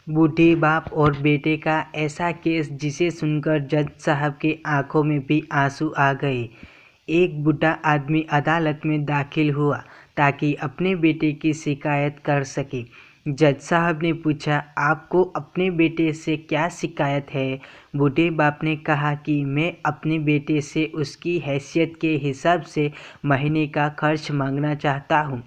बूढ़े बाप और बेटे का ऐसा केस जिसे सुनकर जज साहब के आंखों में भी आंसू आ गए। एक बूढ़ा आदमी अदालत में दाखिल हुआ ताकि अपने बेटे की शिकायत कर सके। जज साहब ने पूछा, आपको अपने बेटे से क्या शिकायत है? बूढ़े बाप ने कहा कि मैं अपने बेटे से उसकी हैसियत के हिसाब से महीने का खर्च मांगना चाहता हूँ।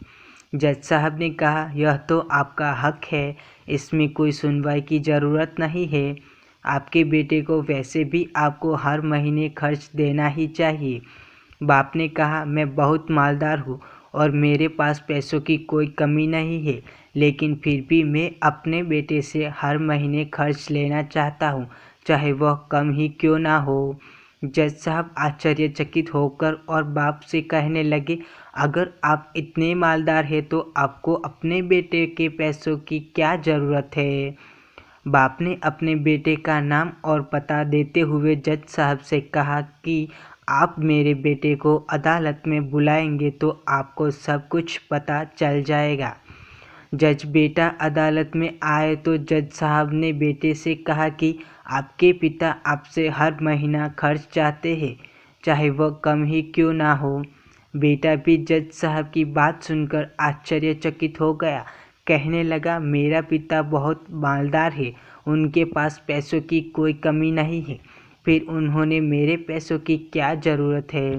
जज साहब ने कहा, यह तो आपका हक है, इसमें कोई सुनवाई की ज़रूरत नहीं है। आपके बेटे को वैसे भी आपको हर महीने खर्च देना ही चाहिए। बाप ने कहा, मैं बहुत मालदार हूँ और मेरे पास पैसों की कोई कमी नहीं है, लेकिन फिर भी मैं अपने बेटे से हर महीने खर्च लेना चाहता हूँ, चाहे वह कम ही क्यों ना हो। जज साहब आश्चर्यचकित होकर और बाप से कहने लगे, अगर आप इतने मालदार हैं तो आपको अपने बेटे के पैसों की क्या ज़रूरत है? बाप ने अपने बेटे का नाम और पता देते हुए जज साहब से कहा कि आप मेरे बेटे को अदालत में बुलाएंगे तो आपको सब कुछ पता चल जाएगा। जज बेटा अदालत में आए तो जज साहब ने बेटे से कहा कि आपके पिता आपसे हर महीना खर्च चाहते हैं, चाहे वह कम ही क्यों ना हो। बेटा भी जज साहब की बात सुनकर आश्चर्यचकित हो गया। कहने लगा, मेरा पिता बहुत मालदार है, उनके पास पैसों की कोई कमी नहीं है, फिर उन्होंने मेरे पैसों की क्या ज़रूरत है?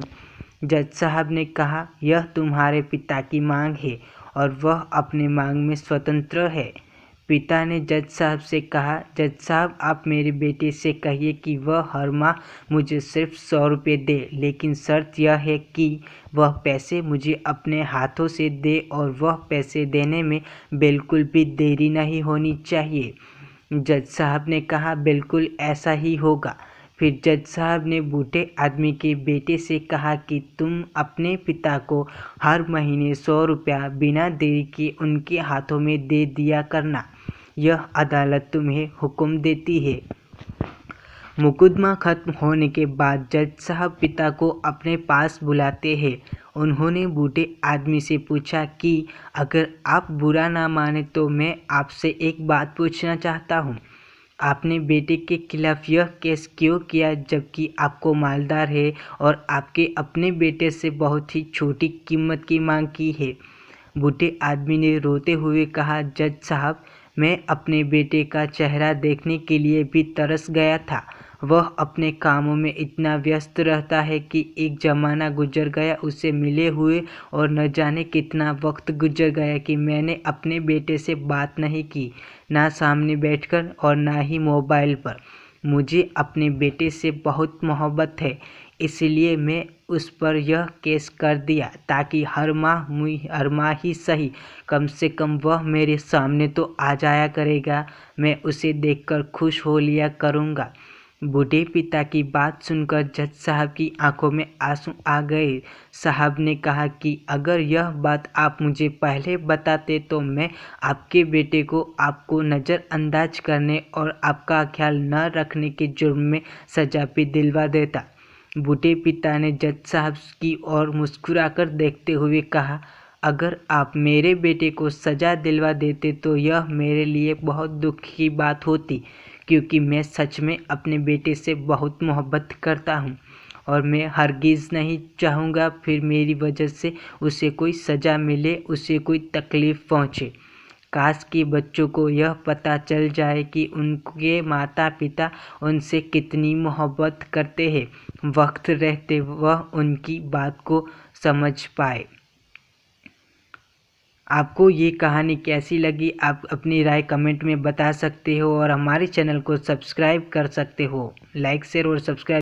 जज साहब ने कहा, यह तुम्हारे पिता की मांग है और वह अपने मांग में स्वतंत्र है। पिता ने जज साहब से कहा, जज साहब आप मेरे बेटे से कहिए कि वह हर माह मुझे सिर्फ 100 रुपये दे, लेकिन शर्त यह है कि वह पैसे मुझे अपने हाथों से दे और वह पैसे देने में बिल्कुल भी देरी नहीं होनी चाहिए। जज साहब ने कहा, बिल्कुल ऐसा ही होगा। फिर जज साहब ने बूढ़े आदमी के बेटे से कहा कि तुम अपने पिता को हर महीने 100 रुपया बिना देरी के उनके हाथों में दे दिया करना। यह अदालत तुम्हें हुक्म देती है। मुकदमा खत्म होने के बाद जज साहब पिता को अपने पास बुलाते हैं। उन्होंने बूढ़े आदमी से पूछा कि अगर आप बुरा ना माने तो मैं आपसे एक बात पूछना चाहता हूँ। आपने बेटे के खिलाफ यह केस क्यों किया जबकि आपको मालदार है और आपके अपने बेटे से बहुत ही छोटी कीमत की मांग की है? बूढ़े आदमी ने रोते हुए कहा, जज साहब मैं अपने बेटे का चेहरा देखने के लिए भी तरस गया था। वह अपने कामों में इतना व्यस्त रहता है कि एक ज़माना गुजर गया उसे मिले हुए और न जाने कितना वक्त गुजर गया कि मैंने अपने बेटे से बात नहीं की, ना सामने बैठकर और ना ही मोबाइल पर। मुझे अपने बेटे से बहुत मोहब्बत है, इसलिए मैं उस पर यह केस कर दिया ताकि हर माह ही सही, कम से कम वह मेरे सामने तो आ जाया करेगा, मैं उसे देखकर खुश हो लिया करूँगा। बूढ़े पिता की बात सुनकर जज साहब की आंखों में आंसू आ गए। साहब ने कहा कि अगर यह बात आप मुझे पहले बताते तो मैं आपके बेटे को आपको नज़रअंदाज करने और आपका ख्याल न रखने के जुर्म में सजा भी दिलवा देता। बूढ़े पिता ने जज साहब की ओर मुस्कुराकर देखते हुए कहा, अगर आप मेरे बेटे को सज़ा दिलवा देते तो यह मेरे लिए बहुत दुख की बात होती, क्योंकि मैं सच में अपने बेटे से बहुत मोहब्बत करता हूँ और मैं हरगिज़ नहीं चाहूँगा फिर मेरी वजह से उसे कोई सज़ा मिले, उसे कोई तकलीफ़ पहुँचे। काश कि बच्चों को यह पता चल जाए कि उनके माता पिता उनसे कितनी मोहब्बत करते हैं, वक्त रहते वह उनकी बात को समझ पाए। आपको ये कहानी कैसी लगी? आप अपनी राय कमेंट में बता सकते हो और हमारे चैनल को सब्सक्राइब कर सकते हो। लाइक शेयर और सब्सक्राइब